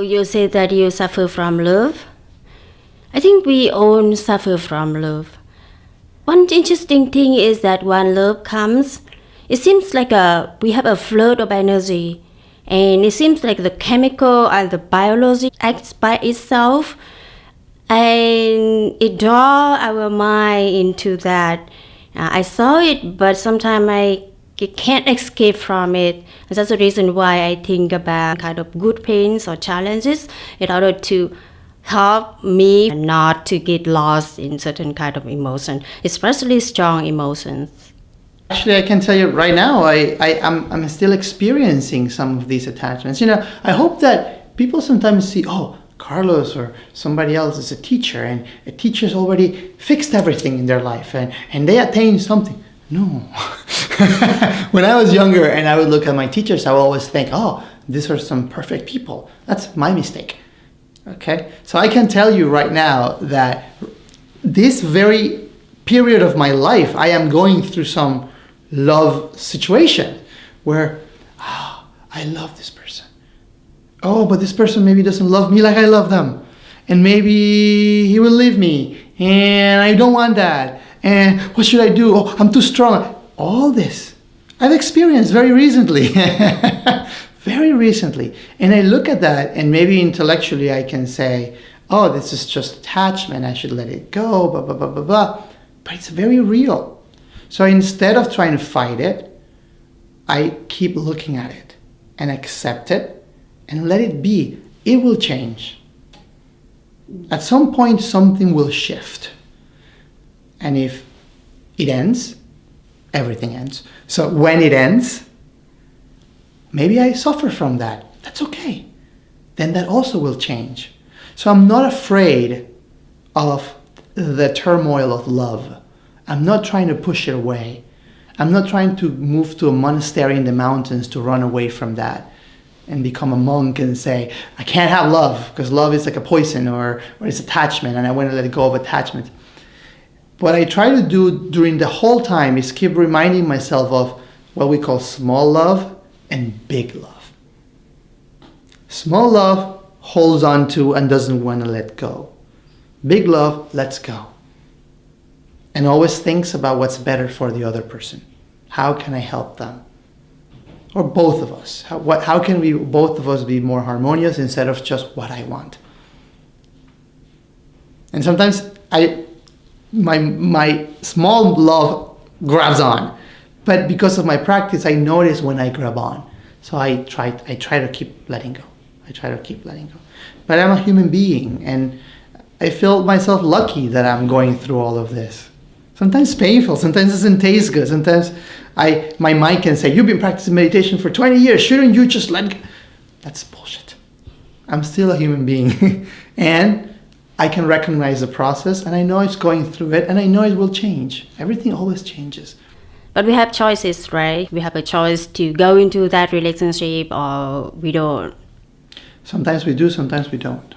you say that you suffer from love. I think we all suffer from love. One interesting thing is that when love comes, it seems like we have a flood of energy, and it seems like the chemical and the biology acts by itself, and it draws our mind into that. I saw it, but sometimes I can't escape from it. And that's the reason why I think about kind of good pains or challenges in order to help me not to get lost in certain kind of emotion, especially strong emotions. Actually, I can tell you right now, I'm still experiencing some of these attachments. I hope that people sometimes see, oh, Carlos or somebody else is a teacher, and a teacher's already fixed everything in their life, and they attained something. No. When I was younger and I would look at my teachers, I would always think, oh, these are some perfect people. That's my mistake. Okay? So I can tell you right now that this very period of my life, I am going through some love situation where, I love this person. Oh, but this person maybe doesn't love me like I love them. And maybe he will leave me. And I don't want that. And what should I do? Oh, I'm too strong. All this I've experienced very recently. Very recently. And I look at that, and maybe intellectually I can say, oh, this is just attachment. I should let it go, blah, blah, blah, blah, blah. But it's very real. So instead of trying to fight it, I keep looking at it and accept it and let it be. It will change. At some point, something will shift. And if it ends, everything ends. So when it ends, maybe I suffer from that. That's okay. Then that also will change. So I'm not afraid of the turmoil of love. I'm not trying to push it away. I'm not trying to move to a monastery in the mountains to run away from that and become a monk and say, I can't have love because love is like a poison or it's attachment and I want to let go of attachment. What I try to do during the whole time is keep reminding myself of what we call small love and big love. Small love holds on to and doesn't want to let go. Big love lets go and always thinks about what's better for the other person. How can I help them? Or both of us. How can we both of us be more harmonious instead of just what I want? And sometimes my small love grabs on, but because of my practice, I notice when I grab on. So I try to keep letting go. I try to keep letting go. But I'm a human being, and I feel myself lucky that I'm going through all of this. Sometimes painful, sometimes it doesn't taste good, sometimes my mind can say, you've been practicing meditation for 20 years, shouldn't you just let go? That's bullshit. I'm still a human being, and I can recognize the process, and I know it's going through it, and I know it will change. Everything always changes. But we have choices, right? We have a choice to go into that relationship or we don't. Sometimes we do, sometimes we don't.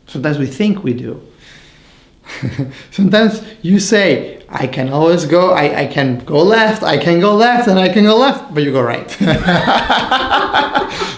Sometimes we think we do. Sometimes you say, I can always go, I can go left, I can go left, and I can go left, but you go right.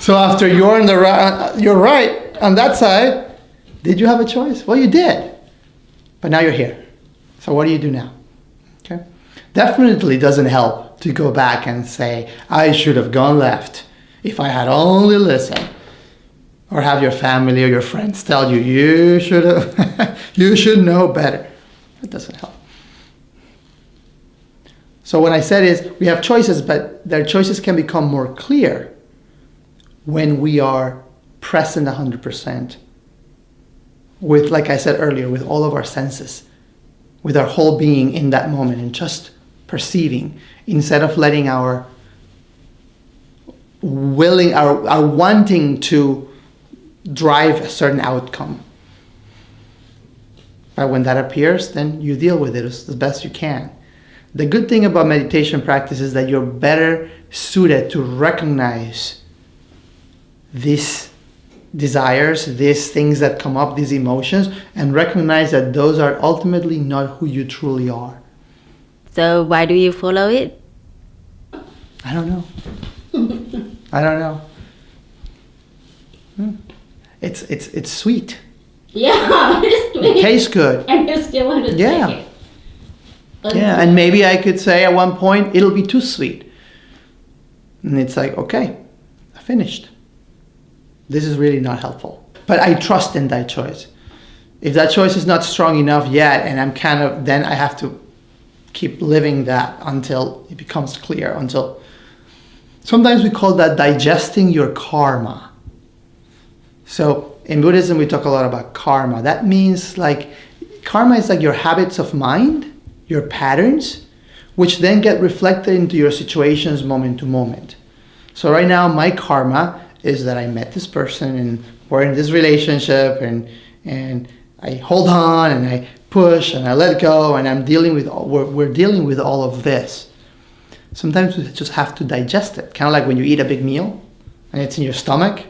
So after you're on the right, you're right on that side, did you have a choice? Well, you did. But now you're here. So what do you do now? Okay. Definitely doesn't help to go back and say, I should have gone left if I had only listened. Or have your family or your friends tell you, you should have, you should know better. That doesn't help. So what I said is, we have choices, but their choices can become more clear when we are present 100%. With, like I said earlier, with all of our senses, with our whole being in that moment and just perceiving, instead of letting our wanting to drive a certain outcome. But when that appears, then you deal with it as the best you can. The good thing about meditation practice is that you're better suited to recognize these desires, these things that come up, these emotions, and recognize that those are ultimately not who you truly are. So why do you follow it? I don't know. I don't know. it's sweet. Yeah, it's sweet. It tastes good. And you still want to Yeah. take it. Yeah, and maybe I could say at one point, it'll be too sweet. And it's like, okay, I finished. This is really not helpful. But I trust in that choice. If that choice is not strong enough yet, and I'm then I have to keep living that until it becomes clear, sometimes we call that digesting your karma. So in Buddhism, we talk a lot about karma. That means karma is like your habits of mind, your patterns, which then get reflected into your situations moment to moment. So right now, my karma is that I met this person and we're in this relationship and I hold on and I push and I let go and we're dealing with all of this. Sometimes we just have to digest it. Kind of like when you eat a big meal and it's in your stomach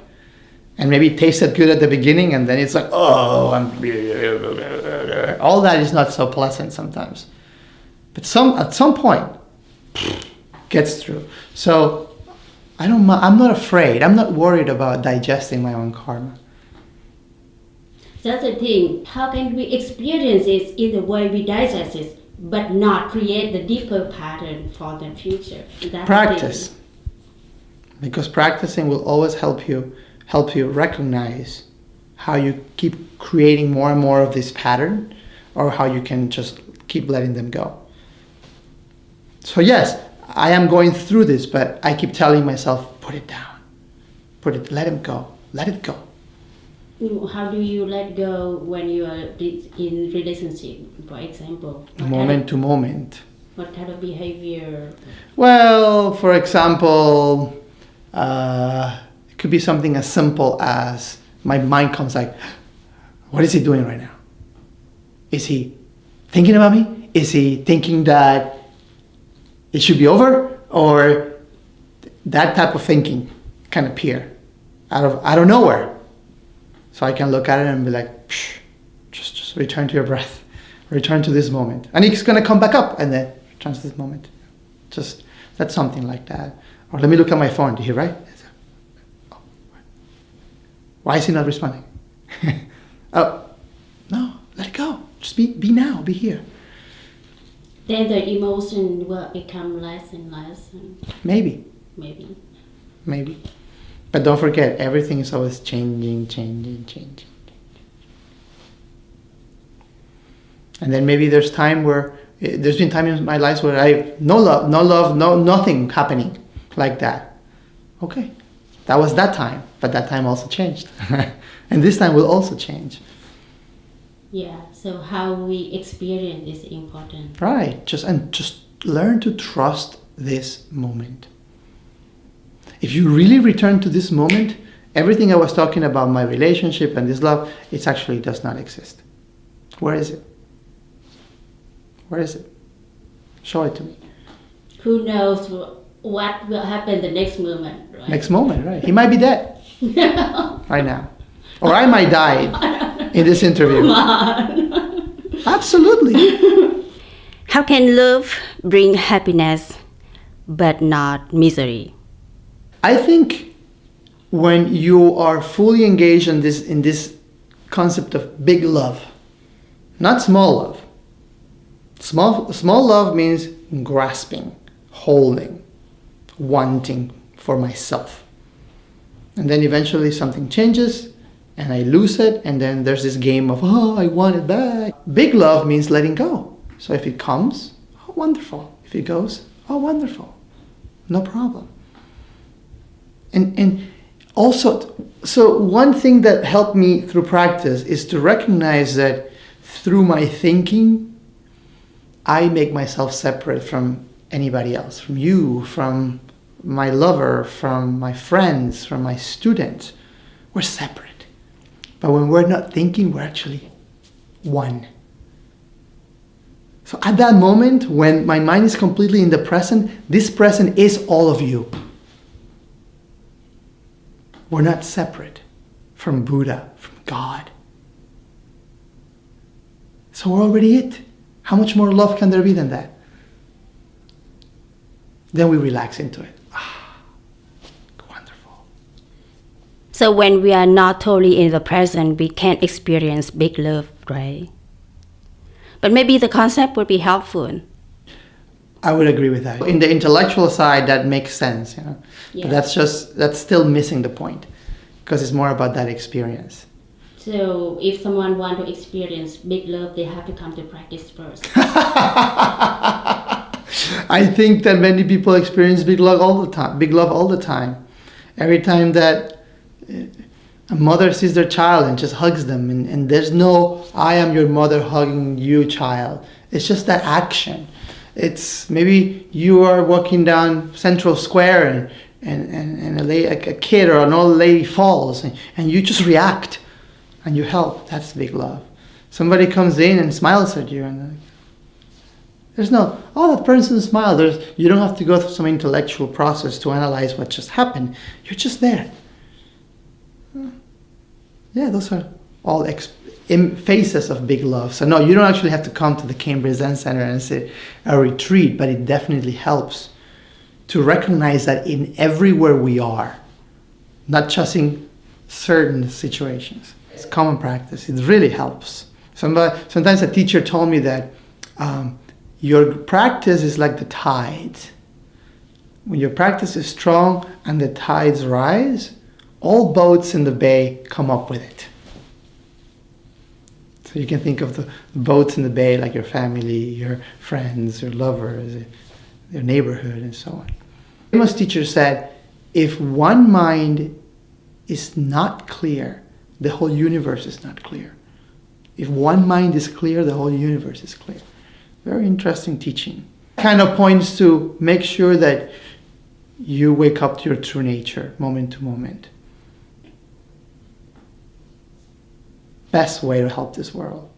and maybe it tasted good at the beginning and then it's like, oh, all that is not so pleasant sometimes. But at some point, gets through. So I'm not afraid. I'm not worried about digesting my own karma. That's the thing. How can we experience it in the way we digest it, but not create the deeper pattern for the future? That's Practice. The thing. Because practicing will always help you recognize how you keep creating more and more of this pattern, or how you can just keep letting them go. So yes, I am going through this, but I keep telling myself, put it down. Let it go. Let it go. How do you let go when you are in relationship, for example? Moment to moment. What kind of behavior? Well, for example, it could be something as simple as my mind comes like, what is he doing right now? Is he thinking about me? Is he thinking that it should be over? Or that type of thinking can appear out of nowhere. So I can look at it and be like, psh, just return to your breath. Return to this moment. And it's going to come back up and then return to this moment. Just, that's something like that. Or let me look at my phone. Do you hear, right? Oh, why is he not responding? Oh, no, let it go. Just be now, be here. Then the emotion will become less and less. Maybe. But don't forget, everything is always changing. And then maybe there's been time in my life where I no love, nothing happening like that. Okay, that was that time, but that time also changed. And this time will also change. Yeah, so how we experience is important. Right, just learn to trust this moment. If you really return to this moment, everything I was talking about, my relationship and this love, it actually does not exist. Where is it? Show it to me. Who knows what will happen the next moment, right? Next moment, right? He might be dead right now. Or I might die in this interview. Come on. Absolutely. How can love bring happiness but not misery? I think when you are fully engaged in this concept of big love, not small love. Small love means grasping, holding, wanting for myself. And then eventually something changes and I lose it, and then there's this game of, oh, I want it back. Big love means letting go. So if it comes, oh, wonderful. If it goes, oh, wonderful. No problem. And also, so one thing that helped me through practice is to recognize that through my thinking, I make myself separate from anybody else, from you, from my lover, from my friends, from my students. We're separate. But when we're not thinking, we're actually one. So at that moment, when my mind is completely in the present, this present is all of you. We're not separate from Buddha, from God. So we're already it. How much more love can there be than that? Then we relax into it. Ah, wonderful. So when we are not totally in the present, we can't experience big love, right? But maybe the concept would be helpful. I would agree with that. In the intellectual side, that makes sense, you know. Yeah. But that's still missing the point, because it's more about that experience. So if someone wants to experience big love, they have to come to practice first. I think that many people experience big love all the time. Big love all the time. Every time that a mother sees their child and just hugs them, and there's no "I am your mother hugging you" child. It's just that action. It's maybe you are walking down Central Square and a kid or an old lady falls, and you just react and you help. That's big love. Somebody comes in and smiles at you, and there's no, oh, that person smiled. You don't have to go through some intellectual process to analyze what just happened. You're just there. Yeah, those are all phases of big love. So no, you don't actually have to come to the Kindred Zen Center and say a retreat, but it definitely helps to recognize that in everywhere we are, not just in certain situations. It's common practice. It really helps. Sometimes a teacher told me that your practice is like the tides. When your practice is strong and the tides rise, all boats in the bay come up with it. So you can think of the boats in the bay like your family, your friends, your lovers, your neighborhood, and so on. Famous teacher said, if one mind is not clear, the whole universe is not clear. If one mind is clear, the whole universe is clear. Very interesting teaching. Kind of points to make sure that you wake up to your true nature, moment to moment. Best way to help this world.